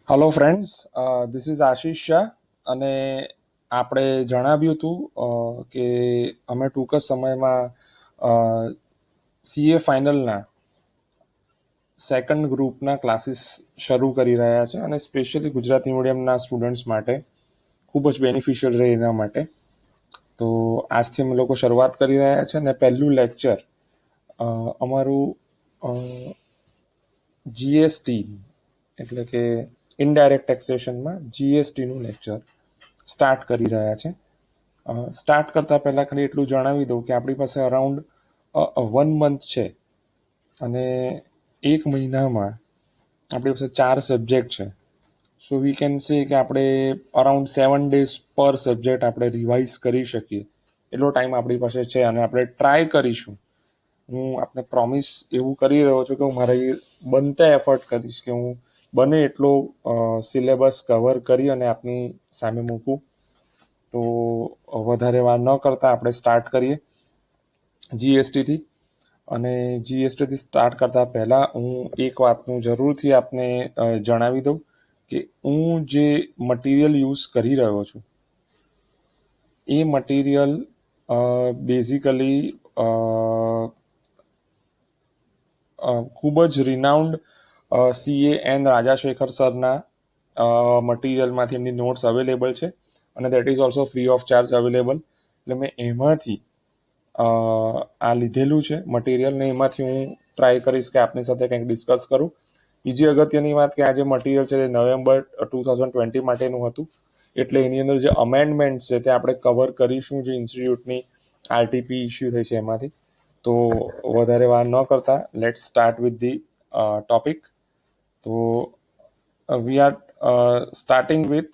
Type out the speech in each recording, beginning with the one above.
Hello friends, this is આશીષ શાહ અને આપણે જણાવ્યું હતું કે અમે ટૂંક જ સમયમાં સીએ ફાઇનલના સેકન્ડ ગ્રુપના ક્લાસીસ શરૂ કરી રહ્યા છે અને સ્પેશિયલી ગુજરાતી મીડિયમના સ્ટુડન્ટ્સ માટે ખૂબ જ બેનિફિશિયલ રહે એના માટે. તો આજથી અમે લોકો શરૂઆત કરી રહ્યા છે અને પહેલું લેક્ચર અમારું જીએસટી એટલે કે ઇનડાયરેક્ટ ટેક્સેશનમાં જીએસટીનું લેક્ચર સ્ટાર્ટ કરી રહ્યા છે. સ્ટાર્ટ કરતાં પહેલાં ખાલી એટલું જણાવી દઉં કે આપણી પાસે અરાઉન્ડ 1 મંથ છે અને 1 મહિનામાં આપણી પાસે 4 સબ્જેક્ટ છે. સો વી કેન સે કે આપણે અરાઉન્ડ 7 days પર સબ્જેક્ટ આપણે રિવાઇઝ કરી શકીએ એટલો ટાઈમ આપણી પાસે છે અને આપણે ટ્રાય કરીશું. હું આપને પ્રોમિસ એવું કરી રહ્યો છું કે હું મારી બનતા એફર્ટ કરીશ કે હું બને એટલો સિલેબસ કવર કરી અને આપની સામે મૂકું. તો વધારે વાર ન કરતાં આપણે સ્ટાર્ટ કરીએ જીએસટીથી. અને જીએસટીથી સ્ટાર્ટ કરતાં પહેલાં હું એક વાતનું જરૂરથી આપને જણાવી દઉં કે હું જે મટીરિયલ યુઝ કરી રહ્યો છું એ મટીરિયલ બેઝિકલી ખૂબ જ રિનાઉન્ડ સીએ એન રાજાશેખર સરના મટીરિયલમાંથી એમની નોટ્સ અવેલેબલ છે અને that is also free of charge available. એટલે મેં એમાંથી આ લીધેલું છે મટીરિયલ ને એમાંથી હું ટ્રાય કરીશ કે આપની સાથે કંઈક ડિસ્કસ કરું. બીજી અગત્યની વાત કે આ જે મટીરિયલ છે તે નવેમ્બર 2020 માટેનું હતું એટલે એની અંદર જે અમેન્ડમેન્ટ છે તે આપણે કવર કરીશું જે ઇન્સ્ટિટ્યૂટની આરટીપી ઇસ્યુ થઈ છે એમાંથી. તો વધારે વાર ન કરતા let's start with the topic. તો we are starting with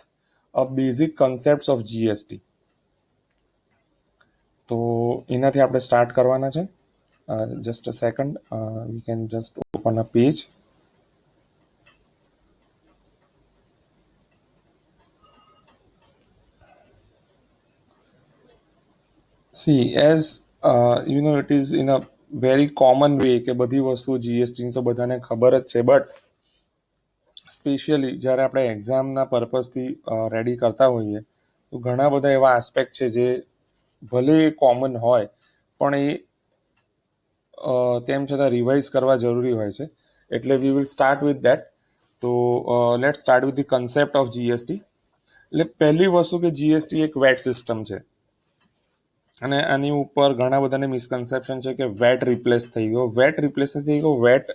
basic concepts of GST. તો એનાથી આપણે સ્ટાર્ટ કરવાના છે. Just a second, we can just open a page. See as you know it is in a very common way કે બધી વસ્તુ જીએસટીની તો બધાને ખબર જ છે, બટ સ્પેશિયલી જ્યારે આપણે એક્ઝામના પર્પઝથી રેડી કરતા હોઈએ તો ઘણા બધા એવા આસ્પેક્ટ છે જે ભલે એ કોમન હોય પણ એ તેમ છતાં રિવાઇઝ કરવા જરૂરી હોય છે. એટલે we will start with that. તો let start with the concept of GST. એટલે પહેલી વસ્તુ કે જીએસટી એક વેટ સિસ્ટમ છે અને આની ઉપર ઘણા બધાને મિસકન્સેપ્શન છે કે વેટ રિપ્લેસ થઈ ગયો. વેટ રિપ્લેસ થઈ ગયો, વેટ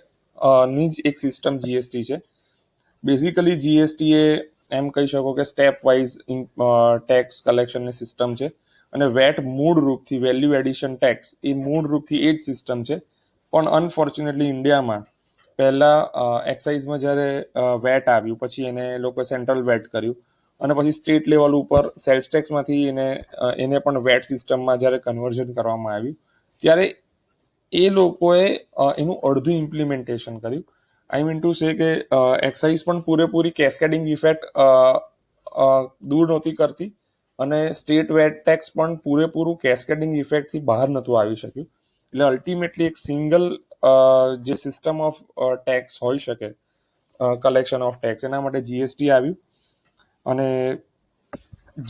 ની જ એક સિસ્ટમ જીએસટી છે. બેઝિકલી જીએસટી એ એમ કહી શકો કે સ્ટેપ વાઇઝ ટેક્સ કલેક્શનની સિસ્ટમ છે અને વેટ મૂળ રૂપથી વેલ્યુ એડિશન ટેક્સ એ મૂળ રૂપથી એ જ સિસ્ટમ છે. પણ અનફોર્ચ્યુનેટલી ઇન્ડિયામાં પહેલાં એક્સાઇઝમાં જ્યારે વેટ આવ્યું પછી એને લોકો સેન્ટ્રલ વેટ કર્યું અને પછી સ્ટેટ લેવલ ઉપર સેલ્સ ટેક્સમાંથી એને પણ વેટ સિસ્ટમમાં જ્યારે કન્વર્ઝન કરવામાં આવ્યું ત્યારે એ લોકોએ એનું અડધું ઇમ્પ્લિમેન્ટેશન કર્યું. આઈ મીન ટુ સે કે એક્સાઇઝ પણ પૂરેપૂરી કેસ્કેડિંગ ઇફેક્ટ દૂર નહોતી કરતી અને સ્ટેટ વેટ ટેક્સ પણ પૂરેપૂરું કેસ્કેડિંગ ઇફેક્ટથી બહાર નહોતું આવી શક્યું. એટલે અલ્ટિમેટલી એક સિંગલ જે સિસ્ટમ ઓફ ટેક્સ હોઈ શકે કલેક્શન ઓફ ટેક્સ એના માટે જીએસટી આવ્યું. અને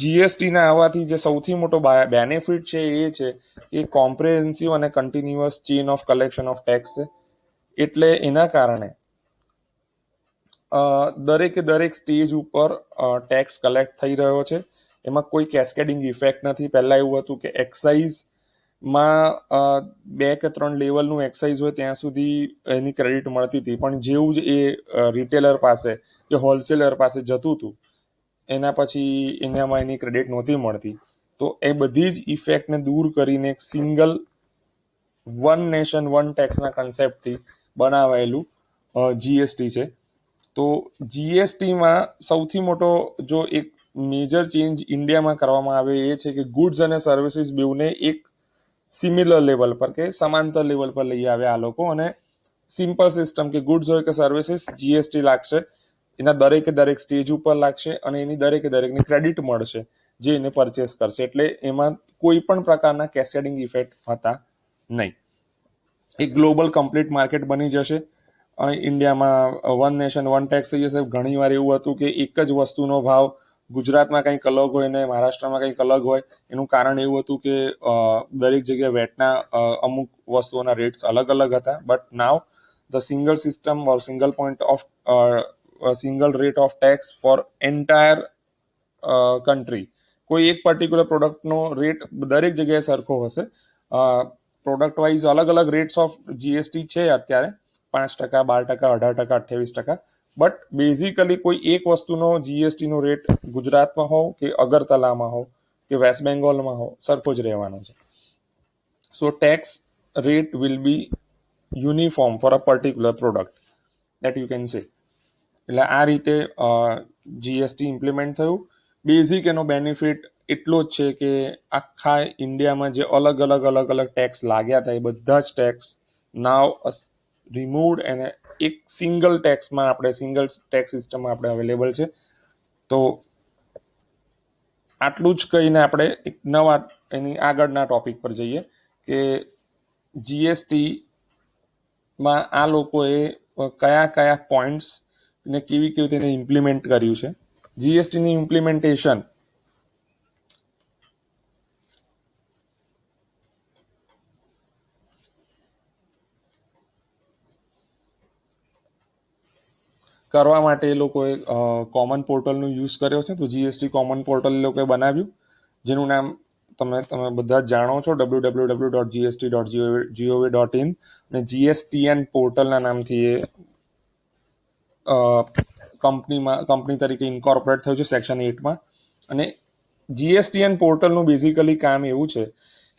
જીએસટીના આવવાથી જે સૌથી મોટો બેનિફિટ છે એ છે કે કોમ્પ્રિહેન્સિવ અને continuous chain of collection of tax છે. એટલે એના કારણે દરેકે દરેક સ્ટેજ ઉપર ટેક્સ કલેક્ટ થઈ રહ્યો છે. એમાં કોઈ કેસ્કેડિંગ ઇફેક્ટ નથી. પહેલાં એવું હતું કે એક્સાઇઝમાં 2 કે 3 લેવલનું એક્સાઇઝ હોય ત્યાં સુધી એની ક્રેડિટ મળતી હતી, પણ જેવું જ એ રિટેલર પાસે કે હોલસેલર પાસે જતું હતું એના પછી એનામાં એની ક્રેડિટ નહોતી મળતી. તો એ બધી જ ઇફેક્ટને દૂર કરીને એક સિંગલ વન નેશન વન ટેક્સના કન્સેપ્ટથી બનાવાયેલું જીએસટી છે. તો જીએસટીમાં સૌથી મોટો જો એક મેજર ચેન્જ ઇન્ડિયામાં કરવામાં આવે એ છે કે ગુડ્સ અને સર્વિસીસ બેઉને એક સિમિલર લેવલ પર કે સમાંતર લેવલ પર લઈ આવ્યા આ લોકો અને સિમ્પલ સિસ્ટમ કે ગુડ્સ હોય કે સર્વિસીસ જીએસટી લાગશે, એના દરેકે દરેક સ્ટેજ ઉપર લાગશે અને એની દરેકે દરેકની ક્રેડિટ મળશે જે એને પરચેસ કરશે. એટલે એમાં કોઈ પણ પ્રકારના કેસ્કેડિંગ ઇફેક્ટ હતા નહીં. એક ગ્લોબલ કમ્પ્લીટ માર્કેટ બની જશે ઇન્ડિયામાં વન નેશન વન ટેક્સ થઈ જશે. ઘણીવાર એવું હતું કે એક જ વસ્તુનો ભાવ ગુજરાતમાં કંઈક અલગ હોય ને મહારાષ્ટ્રમાં કંઈક અલગ હોય. એનું કારણ એવું હતું કે દરેક જગ્યાએ વેટના અમુક વસ્તુઓના રેટ્સ અલગ અલગ હતા. But now the single system or single point of single rate of tax for entire country. કોઈ એક પર્ટિક્યુલર પ્રોડક્ટનો રેટ દરેક જગ્યાએ સરખો હશે. પ્રોડક્ટ વાઇઝ અલગ અલગ રેટ્સ ઓફ જીએસટી છે અત્યારે, 5%, 12%, 18%, 28%. બટ બેઝિકલી કોઈ એક વસ્તુનો જીએસટી નો રેટ ગુજરાતમાં હોવ કે અગરતલામાં હોવ કે વેસ્ટ બેંગોલમાં હોવ સરખો જ રહેવાનો છે. So tax rate will be uniform for a particular product, that you can say. એટલે આ રીતે જીએસટી ઇમ્પ્લિમેન્ટ થયું. બેઝિક એનો બેનિફિટ એટલો જ છે કે આખા ઇન્ડિયામાં જે અલગ અલગ ટેક્સ લાગ્યા હતા એ બધા જ ટેક્સ નાવ રિમૂવડ અને એક સિંગલ ટેક્સમાં આપણે સિંગલ ટેક્સ સિસ્ટમમાં આપણે અવેલેબલ છે. તો આટલું જ કહીને આપણે એક નવા એની આગળના ટોપિક પર જઈએ કે જીએસટીમાં આ લોકોએ કયા કયા પોઈન્ટ્સ ને કેવી કેવી તેને ઇમ્પ્લિમેન્ટ કર્યું છે. જીએસટીની ઇમ્પ્લિમેન્ટેશન કરવા માટે એ લોકોએ કોમન પોર્ટલનો યુઝ કર્યો છે. તો જીએસટી કોમન પોર્ટલ એ લોકોએ બનાવ્યું, જેનું નામ તમે બધા જ જાણો છો, www.gst.gov.in. અને જીએસટીએન પોર્ટલના નામથી એ કંપની તરીકે ઇન્કોર્પોરેટ થયું છે સેક્શન 8માં. અને જીએસટીએન પોર્ટલનું બેઝિકલી કામ એવું છે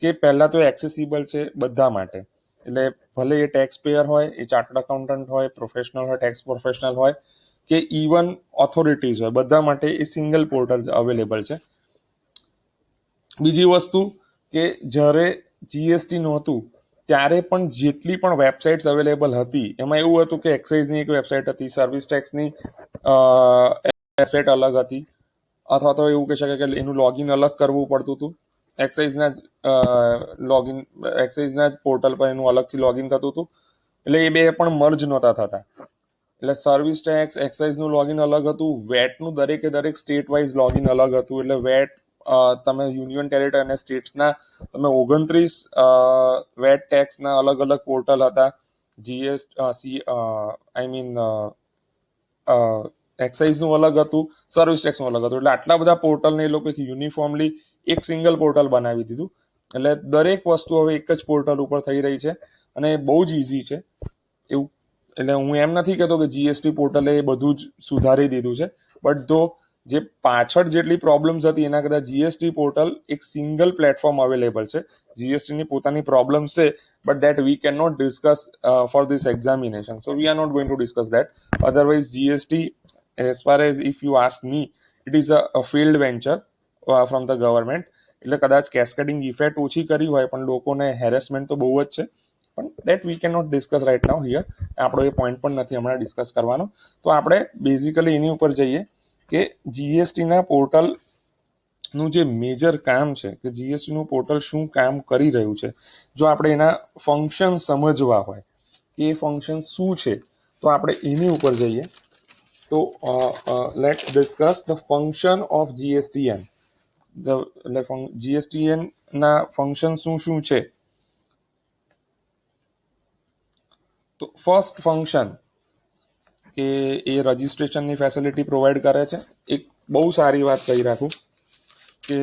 કે પહેલાં તો એક્સેસિબલ છે બધા માટે. એટલે ભલે એ ટેક્સ પેયર હોય, એ ચાર્ટર્ડ અકાઉન્ટન્ટ હોય, પ્રોફેશનલ હોય, ટેક્સ પ્રોફેશનલ હોય કે ઇવન ઓથોરિટીઝ હોય, બધા માટે એ સિંગલ પોર્ટલ અવેલેબલ છે. બીજી વસ્તુ કે જ્યારે જીએસટી નહોતું ત્યારે પણ જેટલી પણ વેબસાઇટ્સ અવેલેબલ હતી એમાં એવું હતું કે એક્સાઇઝની એક વેબસાઇટ હતી, સર્વિસ ટેક્સની વેબસાઇટ અલગ હતી, અથવા તો એવું કહી શકાય કે એનું લોગિન અલગ કરવું પડતું હતું. એક્સાઇઝના જ પોર્ટલ પર એનું અલગથી લોગિન થતું હતું. એટલે એ બે પણ મર્જ નહોતા થતા. એટલે સર્વિસ ટેક્સ, એક્સાઇઝનું લોગિન અલગ હતું, વેટનું દરેકે દરેક સ્ટેટ વાઇઝ લોગિન અલગ હતું. એટલે વેટ તમે યુનિયન ટેરેટરી અને સ્ટેટ્સના તમે 29 વેટ ટેક્સના અલગ અલગ પોર્ટલ હતા. એક્સાઇઝનું અલગ હતું, સર્વિસ ટેક્સનું અલગ હતું. એટલે આટલા બધા પોર્ટલને એ લોકો યુનિફોર્મલી એક સિંગલ પોર્ટલ બનાવી દીધું. એટલે દરેક વસ્તુ હવે એક જ પોર્ટલ ઉપર થઈ રહી છે અને બહુ જ ઇઝી છે એવું. એટલે હું એમ નથી કહેતો કે જીએસટી પોર્ટલે એ બધું જ સુધારી દીધું છે, બટ ધો જે પાછળ જેટલી પ્રોબ્લેમ્સ હતી એના કરતાં જીએસટી પોર્ટલ એક સિંગલ પ્લેટફોર્મ અવેલેબલ છે. જીએસટીની પોતાની પ્રોબ્લેમ્સ છે, but that we cannot discuss for this examination, so we are not going to discuss that. Otherwise GST, as far as if you ask me, it is a failed venture from the government. એટલે કદાચ cascading effect ઓછી કરી હોય પણ લોકોને harassment તો બહુ જ છે. પણ that we can not discuss right now here. આપણો એ પોઈન્ટ પણ નથી હમણાં ડિસ્કસ કરવાનો. તો આપણે બેઝિકલી એની ઉપર જઈએ કે જીએસટીના પોર્ટલનું જે મેજર કામ છે કે જીએસટીનું પોર્ટલ શું કામ કરી રહ્યું છે. જો આપણે એના ફંક્શન સમજવા હોય કે એ ફંક્શન શું છે તો આપણે એની ઉપર જઈએ. તો let's discuss the function of GSTN. એટલે જીએસટીએન ના ફંક્શન શું શું છે. તો ફર્સ્ટ ફંક્શન કે એ રજિસ્ટ્રેશનની ફેસિલિટી પ્રોવાઈડ કરે છે. એક બહુ સારી વાત કહી રાખું કે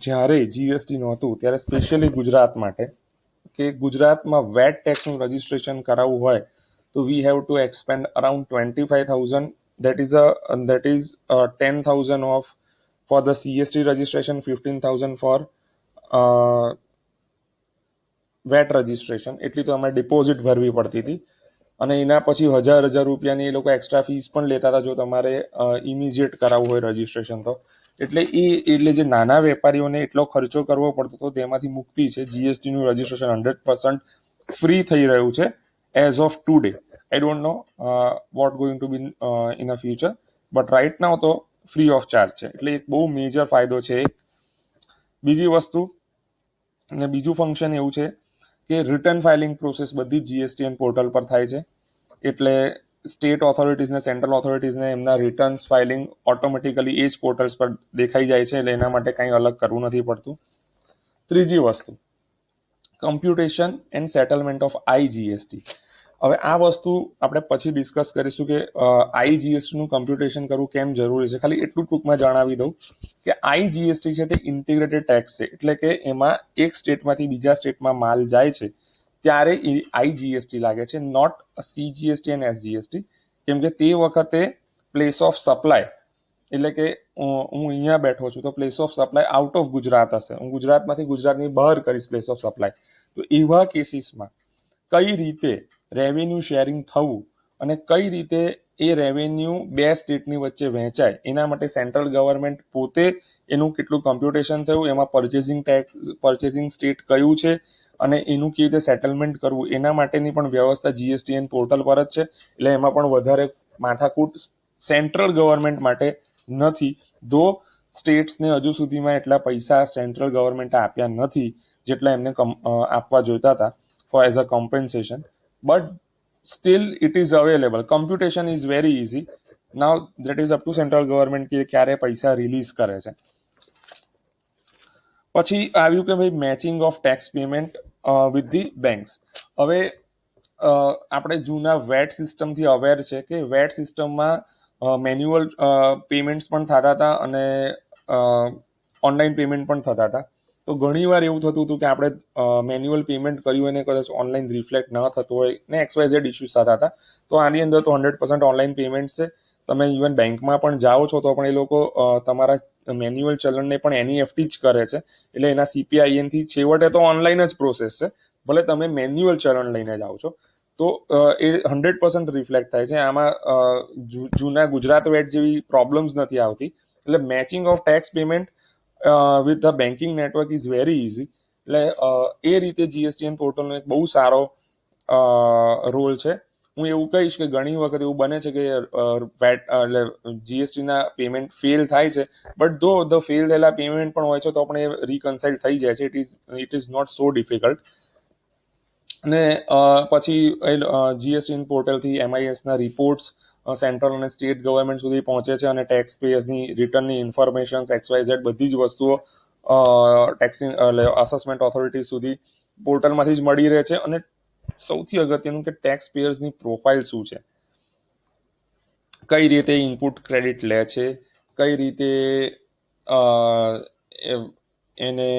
જ્યારે જીએસટી નહોતું ત્યારે સ્પેશિયલી ગુજરાત માટે કે ગુજરાતમાં વેટ ટેક્સનું રજિસ્ટ્રેશન કરાવવું હોય તો we have to expend around 25,000. that is 10,000 of for the CST registration, 15,000 for VAT registration. એટલી તો અમારે ડિપોઝિટ ભરવી પડતી હતી અને એના પછી હજાર રૂપિયાની એ લોકો એક્સ્ટ્રા ફીસ પણ લેતા હતા જો તમારે ઇમિજિએટ કરાવવું હોય રજિસ્ટ્રેશન તો. એટલે જે નાના વેપારીઓને એટલો ખર્ચો કરવો પડતો હતો તેમાંથી મુક્તિ છે. જીએસટીનું રજિસ્ટ્રેશન 100% ફ્રી થઈ રહ્યું છે as of today. I don't know what going to be in a future, but right now તો ફ્રી ઓફ ચાર્જ છે. એટલે એક બહુ મેજર ફાયદો છે. બીજી વસ્તુ અને બીજું ફંક્શન એવું છે કે રિટર્ન ફાઇલિંગ પ્રોસેસ બધી જીએસટીએન પોર્ટલ પર થાય છે. એટલે સ્ટેટ ઓથોરિટીઝને સેન્ટ્રલ ઓથોરિટીઝને એમના રિટર્ન્સ ફાઇલિંગ ઓટોમેટિકલી એ જ પોર્ટલ્સ પર દેખાઈ જાય છે, એટલે એના માટે કંઈ અલગ કરવું નથી પડતું. ત્રીજી વસ્તુ, computation and settlement of IGST. હવે આ વસ્તુ આપણે પછી ડિસ્કસ કરીશું કે આઈજીએસટીનું કમ્પ્યુટેશન કરવું કેમ જરૂરી છે. ખાલી એટલું ટૂંકમાં જણાવી દઉં કે આઈજીએસટી છે તે ઇન્ટિગ્રેટેડ ટેક્સ છે, એટલે કે એમાં એક સ્ટેટમાંથી બીજા સ્ટેટમાં માલ જાય છે ત્યારે આઈજીએસટી લાગે છે, નોટ સીજીએસટી અને એસજીએસટી. કેમ કે તે વખતે પ્લેસ ઓફ સપ્લાય, એટલે કે હું અહીંયા બેઠો છું તો place of supply out of Gujarat હશે, હું ગુજરાતમાંથી ગુજરાતની બહાર કરીશ પ્લેસ ઓફ સપ્લાય. તો એવા કેસીસમાં કઈ રીતે રેવન્યુ શેરિંગ થવું અને કઈ રીતે એ રેવન્યુ બે સ્ટેટની વચ્ચે વહેંચાય, એના માટે સેન્ટ્રલ ગવર્મેન્ટ પોતે એનું કેટલું કમ્પ્યુટેશન થયું, એમાં પર્ચેસિંગ સ્ટેટ કયું છે અને એનું કેવી રીતે સેટલમેન્ટ કરવું, એના માટેની પણ વ્યવસ્થા જીએસટીએન પોર્ટલ પર જ છે. એટલે એમાં પણ વધારે માથાકૂટ સેન્ટ્રલ ગવર્મેન્ટ માટે નથી. ધો સ્ટેટ્સને હજુ સુધીમાં એટલા પૈસા સેન્ટ્રલ ગવર્મેન્ટે આપ્યા નથી જેટલા એમને આપવા જોઈતા હતા for as a compensation, but still it is available. Computation is very easy. Now that is up to central government કે ક્યારે પૈસા રિલીઝ કરે છે. પછી આવ્યું કે ભાઈ matching of tax payment with the banks. હવે આપણે જૂના વેટ સિસ્ટમથી અવેર છે કે વેટ સિસ્ટમમાં મેન્યુઅલ પેમેન્ટ્સ પણ થતા હતા અને ઓનલાઈન પેમેન્ટ પણ થતા હતા. તો ઘણી વાર એવું થતું હતું કે આપણે મેન્યુઅલ પેમેન્ટ કર્યું અને કદાચ ઓનલાઈન રિફ્લેક્ટ ન થતું હોય ને XYZ ઇસ્યુઝ થતા હતા. તો આની અંદર તો 100% ઓનલાઈન પેમેન્ટ છે. તમે ઇવન બેંકમાં પણ જાઓ છો તો પણ એ લોકો તમારા મેન્યુઅલ ચલણને પણ એનઈએફટી જ કરે છે. એટલે એના CPIN થી છેવટે તો ઓનલાઈન જ પ્રોસેસ છે, ભલે તમે મેન્યુઅલ ચલણ લઈને જાઓ છો. તો એ 100% રિફ્લેક્ટ થાય છે. આમાં જૂના ગુજરાત વેટ જેવી પ્રોબ્લેમ્સ નથી આવતી. એટલે matching of tax payment with the banking network is very easy. એટલે એ રીતે જીએસટીએન પોર્ટલનો એક બહુ સારો રોલ છે. હું એવું કહીશ કે ઘણી વખત એવું બને છે કે વેટ એટલે જીએસટીના પેમેન્ટ ફેલ થાય છે, બટ ધો ધ ફેલ થયેલા પેમેન્ટ પણ હોય છે તો પણ એ રિકન્સાઇલ થઈ જાય છે. It is not so difficult. અને પછી જીએસટી પોર્ટલથી MISના રિપોર્ટ્સ સેન્ટ્રલ અને સ્ટેટ ગવર્મેન્ટ સુધી પહોંચે છે અને ટેક્સ પેયર્સની રિટર્નની ઇન્ફોર્મેશન XYZ બધી જ વસ્તુઓ ટેક્સિંગ એટલે અસેસમેન્ટ ઓથોરિટી સુધી પોર્ટલમાંથી જ મળી રહે છે. અને સૌથી અગત્યનું કે ટેક્સ પેયર્સની પ્રોફાઇલ શું છે, કઈ રીતે ઇનપુટ ક્રેડિટ લે છે, કઈ રીતે એને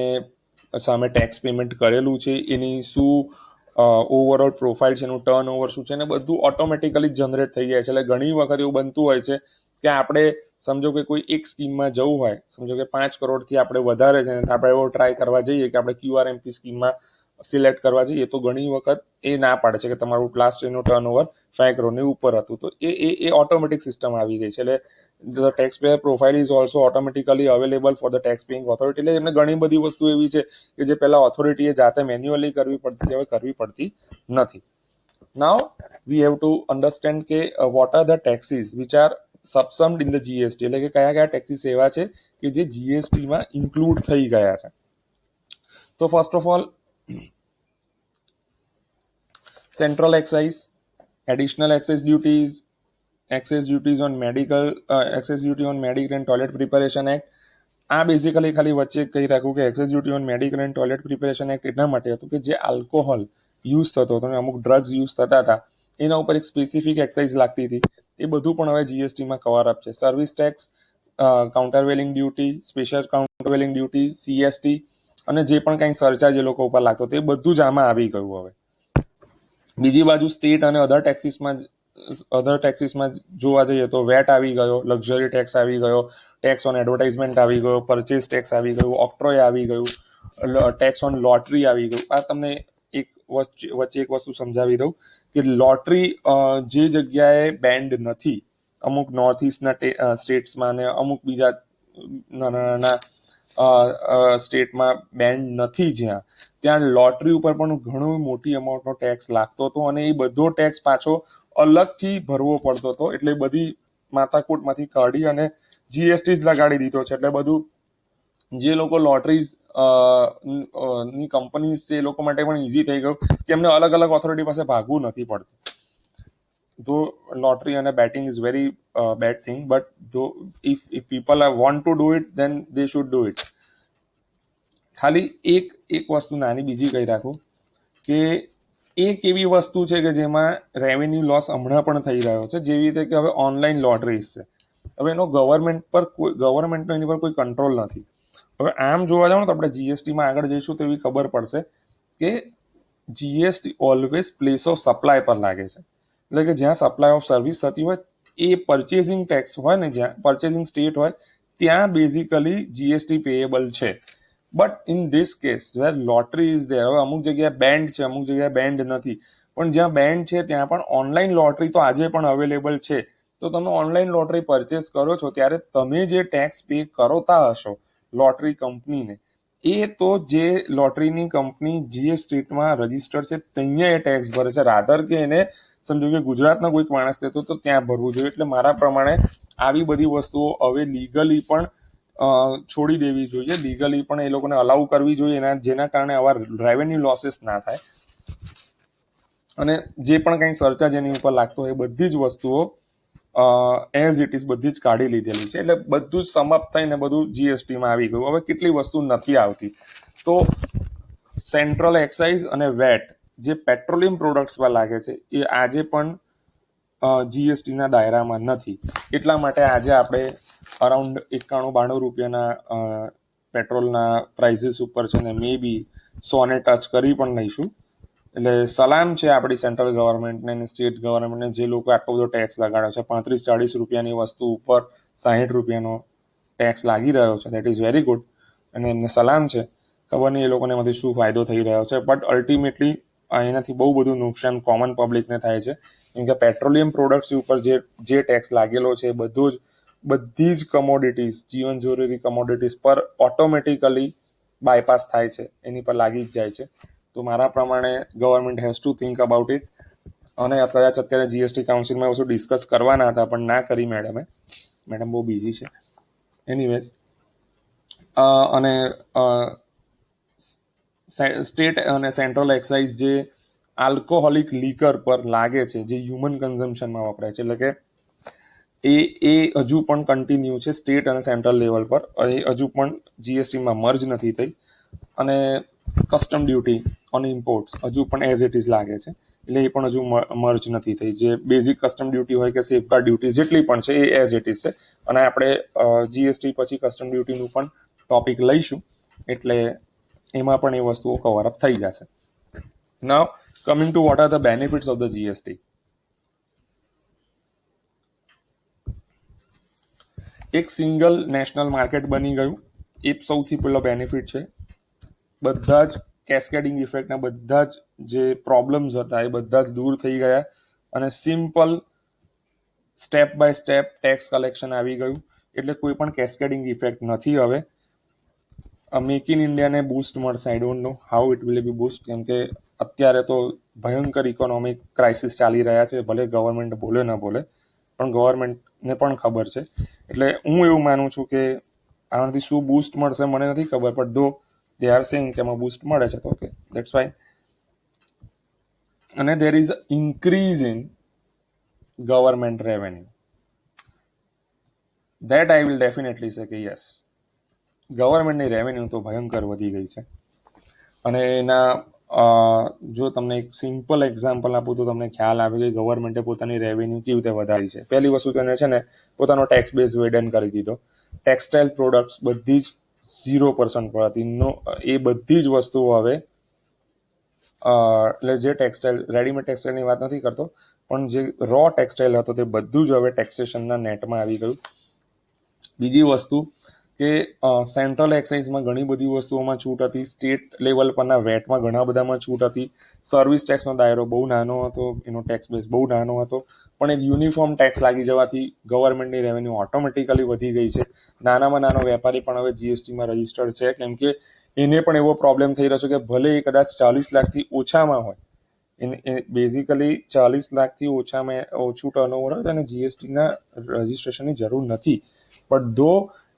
સામે ટેક્સ પેમેન્ટ કરેલું છે, એની શું ઓવરઓલ પ્રોફાઇલ છે, એનું ટર્ન ઓવર શું છે, ને બધું ઓટોમેટિકલી જનરેટ થઈ જાય છે. એટલે ઘણી વખત એવું બનતું હોય છે કે આપણે સમજો કે કોઈ એક સ્કીમમાં જવું હોય, સમજો કે 5 કરોડથી આપણે વધારે છે, આપણે એવો ટ્રાય કરવા જઈએ કે આપણે QRMP સ્કીમમાં સિલેક્ટ કરવા જઈએ તો ઘણી વખત એ ના પાડે છે કે તમારું લાસ્ટ યરનું ટર્નઓવર 5 કરોડની ઉપર હતું. તો એ ઓટોમેટિક સિસ્ટમ આવી ગઈ છે. એટલે the tax payer profile is also automatically available for the tax paying authority. એટલે એમને ઘણી બધી વસ્તુ એવી છે કે જે પહેલા ઓથોરિટીએ જાતે મેન્યુઅલી કરવી પડતી, હવે કરવી પડતી નથી. Now we have to understand કે what are the taxes which are subsumed in the GST. એટલે કે કયા કયા ટેક્સીસ એવા છે કે જે જીએસટીમાં ઇન્ક્લુડ થઈ ગયા છે. તો first of all central excise, additional excise duties, excess duties on medical excess duty on medical and toilet preparation act. આ બેઝિકલી ખાલી વચ્ચે કહી રાખું કે access duty on medical and toilet preparation act એટલા માટે હતું કે જે આલ્કોહોલ યુઝ થતો હતો અને અમુક ડ્રગ્સ યુઝ થતા હતા એના ઉપર એક સ્પેસિફિક એક્સાઇઝ લાગતી હતી. એ બધું પણ હવે જીએસટીમાં કવર અપ છે. Service tax, countervailing duty, special countervailing duty, CST અને જે પણ કંઈ સરચાર્જ એ લોકો ઉપર લાગતો તે બધું જ આમાં આવી ગયું. હવે બીજી બાજુ સ્ટેટ અને અધર ટેક્સીસમાં જોવા જઈએ તો વેટ આવી ગયો, લક્ઝરી ટેક્સ આવી ગયો, ટેક્સ ઓન એડવર્ટાઇઝમેન્ટ આવી ગયો, પરચેસ ટેક્સ આવી ગયું, ઓક્ટ્રોય આવી ગયું, ટેક્સ ઓન લોટરી આવી ગયું. આ તમને એક વચ્ચે એક વસ્તુ સમજાવી દઉં કે લોટરી જે જગ્યાએ બેન્ડ નથી, અમુક નોર્થ ઇસ્ટના સ્ટેટ્સમાં અને અમુક બીજા નાના નાના સ્ટેટમાં બેન્ડ નથી જ્યાં, ત્યાં લોટરી ઉપર પણ ઘણો મોટી અમાઉન્ટનો ટેક્સ લાગતો હતો અને એ બધો ટેક્સ પાછો અલગથી ભરવો પડતો હતો. એટલે બધી માથાકૂટમાંથી કાઢી અને જીએસટી જ લગાડી દીધો છે. એટલે બધું જે લોકો લોટરીઝ ની કંપની છે એ લોકો માટે પણ ઇઝી થઈ ગયું કે એમને અલગ અલગ ઓથોરિટી પાસે ભાગવું નથી પડતું. ધો લોટરી અને batting is very bad thing, but ધો if people want to do it, then they should do it. ખાલી એક વસ્તુ નાની બીજી કહી રાખું કે એક એવી વસ્તુ છે કે જેમાં રેવન્યુ લોસ હમણાં પણ થઈ રહ્યો છે, જેવી રીતે કે હવે ઓનલાઈન લોટરીઝ છે. હવે એનો ગવર્મેન્ટનો એની પર કોઈ કંટ્રોલ નથી. હવે આમ જોવા જાવ ને તો આપણે જીએસટીમાં આગળ જઈશું તો એવી ખબર પડશે કે GST always place of supply પર લાગે છે. એટલે કે જ્યાં સપ્લાય ઓફ સર્વિસ થતી હોય એ પરચેઝિંગ ટેક્સ હોય ને, જ્યાં પરચેઝિંગ સ્ટેટ હોય ત્યાં બેઝિકલી જીએસટી પેએબલ છે. But in this case where lottery is there, હવે અમુક જગ્યાએ બેન્ડ છે, અમુક જગ્યાએ બેન્ડ નથી, પણ જ્યાં બેન્ડ છે ત્યાં પણ ઓનલાઈન લોટરી તો આજે પણ અવેલેબલ છે. તો તમે ઓનલાઈન લોટરી પરચેસ કરો છો ત્યારે તમે જે ટેક્સ પે કરોતા હશો લોટરી કંપનીને, એ તો જે લોટરીની કંપની જે સ્ટેટમાં રજીસ્ટર છે ત્યાં એ ટેક્સ ભરે છે, રાધર કે એને સમજો કે ગુજરાતના કોઈક માણસ થતો તો ત્યાં ભરવું જોઈએ. એટલે મારા પ્રમાણે આવી બધી વસ્તુઓ હવે લીગલી પણ છોડી દેવી જોઈએ, લીગલી પણ એ લોકોને અલાઉ કરવી જોઈએ, જેના કારણે આવા રેવન્યુ લોસીસ ના થાય. અને જે પણ કંઈ સરચાર્જ એની ઉપર લાગતો હોય એ બધી જ વસ્તુઓ એઝ ઇટ ઇઝ બધી જ કાઢી લીધેલી છે. એટલે બધું જ સમાપ્ત થઈને બધું જીએસટીમાં આવી ગયું. હવે કેટલી વસ્તુ નથી આવતી, તો સેન્ટ્રલ એક્સાઇઝ અને વેટ જે પેટ્રોલિયમ પ્રોડક્ટ્સ પર લાગે છે એ આજે પણ જીએસટીના દાયરામાં નથી. એટલા માટે આજે આપણે અરાઉન્ડ 91-92 રૂપિયાના પેટ્રોલના પ્રાઇઝીસ ઉપર છે ને મે બી 100 ને ટચ કરી પણ લઈશું. એટલે સલામ છે આપણી સેન્ટ્રલ ગવર્મેન્ટને અને સ્ટેટ ગવર્મેન્ટને, જે લોકો આટલો બધો ટેક્સ લગાડ્યો છે. 35-40 રૂપિયાની વસ્તુ ઉપર 60 રૂપિયાનો ટેક્સ લાગી રહ્યો છે. દેટ ઇઝ વેરી ગુડ અને એમને સલામ છે. ખબર નહીં એ લોકોને એમાંથી શું ફાયદો થઈ રહ્યો છે, બટ અલ્ટિમેટલી એનાથી બહુ બધું નુકસાન કોમન પબ્લિકને થાય છે. કેમ કે પેટ્રોલિયમ પ્રોડક્ટ્સ ઉપર જે ટેક્સ લાગેલો છે એ બધી જ કમોડિટીઝ, જીવન જરૂરી કમોડિટીઝ પર ઓટોમેટિકલી બાયપાસ થાય છે, એની પર લાગી જ જાય છે. તો મારા પ્રમાણે government has two think about it. અને કદાચ અત્યારે જીએસટી કાઉન્સિલમાં વસ્તુ ડિસ્કસ કરવાના હતા પણ ના કરી મેડમ બહુ બિઝી છે. એનીવેઝ અને સ્ટેટ અને સેન્ટ્રલ એક્સાઇઝ જે આલ્કોહોલિક લીકર પર લાગે છે, જે હ્યુમન કન્ઝમ્પશનમાં વપરાય છે, એટલે કે એ હજુ પણ કન્ટિન્યુ છે સ્ટેટ અને સેન્ટ્રલ લેવલ પર. એ હજુ પણ જીએસટીમાં મર્જ નથી થઈ. અને કસ્ટમ ડ્યુટી ઓન ઇમ્પોર્ટ્સ હજુ પણ એઝ ઇટ ઇઝ લાગે છે, એટલે એ પણ હજુ મર્જ નથી થઈ. જે બેઝિક કસ્ટમ ડ્યુટી હોય કે સેફગાર્ડ ડ્યુટી જેટલી પણ છે એ એઝ ઇટ ઇઝ છે. અને આપણે જીએસટી પછી કસ્ટમ ડ્યુટીનું પણ ટોપિક લઈશું, એટલે એમાં પણ એ વસ્તુઓ કવર અપ થઈ જશે. Now coming to what are the benefits of the GST. એક સિંગલ નેશનલ માર્કેટ બની ગયું, એ સૌથી પહેલો બેનિફિટ છે. બધા જ કેસ્કેડિંગ ઇફેક્ટના બધા જ જે પ્રોબ્લેમ્સ હતા એ બધા જ દૂર થઈ ગયા અને simple step by step tax collection આવી ગયું. એટલે કોઈ પણ કેસ્કેડિંગ ઇફેક્ટ નથી. હવે મેક ઇન ઇન્ડિયાને બૂસ્ટ મળશે. આઈ don't know how it will be boost, કેમ કે અત્યારે તો ભયંકર ઇકોનોમિક ક્રાઇસિસ ચાલી રહ્યા છે. ભલે ગવર્મેન્ટ બોલે ન બોલે, પણ ગવર્મેન્ટને પણ ખબર છે. એટલે હું એવું માનું છું કે આનાથી શું બૂસ્ટ મળશે મને નથી ખબર, પણ ધો દે આર સેઇંગ કે એમાં બૂસ્ટ મળે છે, તો ઓકે, દેટ્સ ફાઇન. અને there is increase in government revenue. That I will definitely say કે યસ, ગવર્મેન્ટની રેવન્યુ તો ભયંકર વધી ગઈ છે. અને એના જો તમને એક સિમ્પલ એક્ઝામ્પલ આપું તો તમને ખ્યાલ આવે કે ગવર્મેન્ટે પોતાની રેવન્યુ કેવી રીતે વધારી છે. પહેલી વસ્તુ તેને છે ને પોતાનો ટેક્સ બેઝ વેડન કરી દીધો. ટેક્સટાઇલ પ્રોડક્ટ્સ બધી જ 0% પર હતી. એ બધી જ વસ્તુઓ હવે એટલે જે ટેક્સટાઇલ, રેડીમેડ ટેક્સટાઇલની વાત નથી કરતો, પણ જે રો ટેક્સટાઇલ હતો તે બધું જ હવે ટેક્સેશનના નેટમાં આવી ગયું. બીજી વસ્તુ કે સેન્ટ્રલ એક્સાઇઝમાં ઘણી બધી વસ્તુઓમાં છૂટ હતી, સ્ટેટ લેવલ પરના વેટમાં ઘણા બધામાં છૂટ હતી, સર્વિસ ટેક્સનો દાયરો બહુ નાનો હતો, એનો ટેક્સ બેઝ બહુ નાનો હતો, પણ એક યુનિફોર્મ ટેક્સ લાગી જવાથી ગવર્મેન્ટની રેવન્યુ ઓટોમેટિકલી વધી ગઈ છે. નાનામાં નાનો વેપારી પણ હવે જીએસટીમાં રજીસ્ટર્ડ છે, કેમ કે એને પણ એવો પ્રોબ્લેમ થઈ રહ્યો છે કે ભલે એ કદાચ 40 લાખથી ઓછામાં હોય, બેઝિકલી 40 લાખથી ઓછું ટર્નઓવર હોય અને જીએસટીના રજીસ્ટ્રેશનની જરૂર નથી, બટ ધો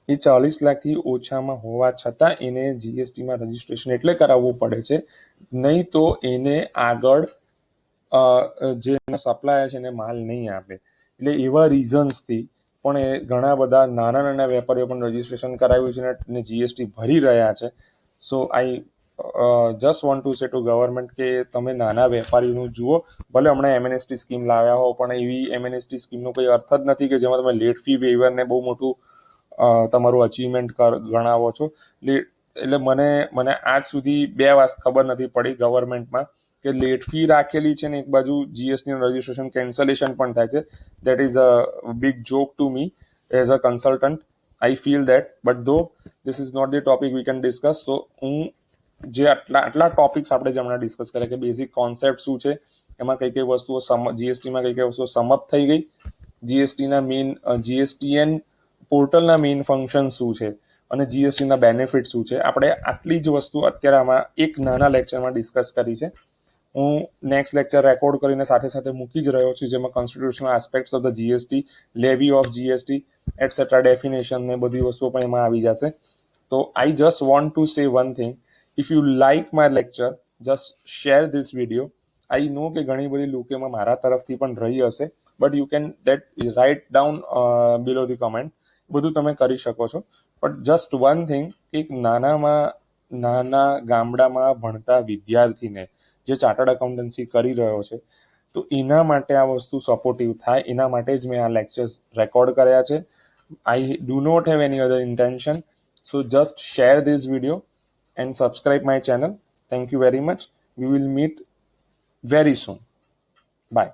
એ 40 લાખથી ઓછામાં હોવા છતાં એને જીએસટીમાં રજીસ્ટ્રેશન એટલે કરાવવું પડે છે, નહીં તો એને આગળ જે સપ્લાયર છે એને માલ નહીં આપે. એટલે એવા રીઝન્સથી પણ એ ઘણા બધા નાના નાના વેપારીઓ પણ રજીસ્ટ્રેશન કરાવ્યું છે અને જીએસટી ભરી રહ્યા છે. So I just want to say to government કે તમે નાના વેપારીનું જુઓ. ભલે હમણાં એમએનએસટી સ્કીમ લાવ્યા હો, પણ એવી એમએનએસટી સ્કીમનો કોઈ અર્થ જ નથી કે જેમાં તમે લેટ ફી વેવરને બહુ મોટું તમારું અચીવમેન્ટ ગણાવો છો. એટલે મને આજ સુધી બે વાત ખબર નથી પડી ગવર્મેન્ટમાં કે લેટ ફી રાખેલી છે ને એક બાજુ જીએસટી રજીસ્ટ્રેશન કેન્સલેશન પણ થાય છે. That is a big joke to me as a consultant. I feel that, but though this is not the topic we can discuss. તો હું જે આટલા ટોપિક્સ આપણે જે હમણાં ડિસ્કસ કર્યા કે બેઝિક કોન્સેપ્ટ શું છે, એમાં કઈ કઈ વસ્તુઓ જીએસટીમાં કઈ કઈ વસ્તુઓ સમાપ્ત થઈ ગઈ, જીએસટીના મેઇન જીએસટીએન પોર્ટલના મેઇન ફંક્શન શું છે અને જીએસટીના બેનિફિટ શું છે, આપણે આટલી જ વસ્તુ અત્યારે આમાં એક નાના લેક્ચરમાં ડિસ્કસ કરી છે. હું નેક્સ્ટ લેક્ચર રેકોર્ડ કરીને સાથે સાથે મૂકી જ રહ્યો છું, જેમાં constitutional aspects of the GST, levy of GST etcetera, definition ને બધી વસ્તુઓ પણ એમાં આવી જશે. તો I just want to say one thing, if you like my lecture just share this video. I know કે ઘણી બધી લોકોમાં મારા તરફથી પણ રહી હશે, but you can that write down below the comment. બધું તમે કરી શકો છો. બટ જસ્ટ વન થિંગ, એક નાના ગામડામાં ભણતા વિદ્યાર્થીને જે ચાર્ટર્ડ એકાઉન્ટન્સી કરી રહ્યો છે, તો એના માટે આ વસ્તુ સપોર્ટિવ થાય એના માટે જ મેં આ લેક્ચર્સ રેકોર્ડ કર્યા છે. I do not have any other intention. So just share this video and subscribe my channel. Thank you very much. We will meet very soon. Bye.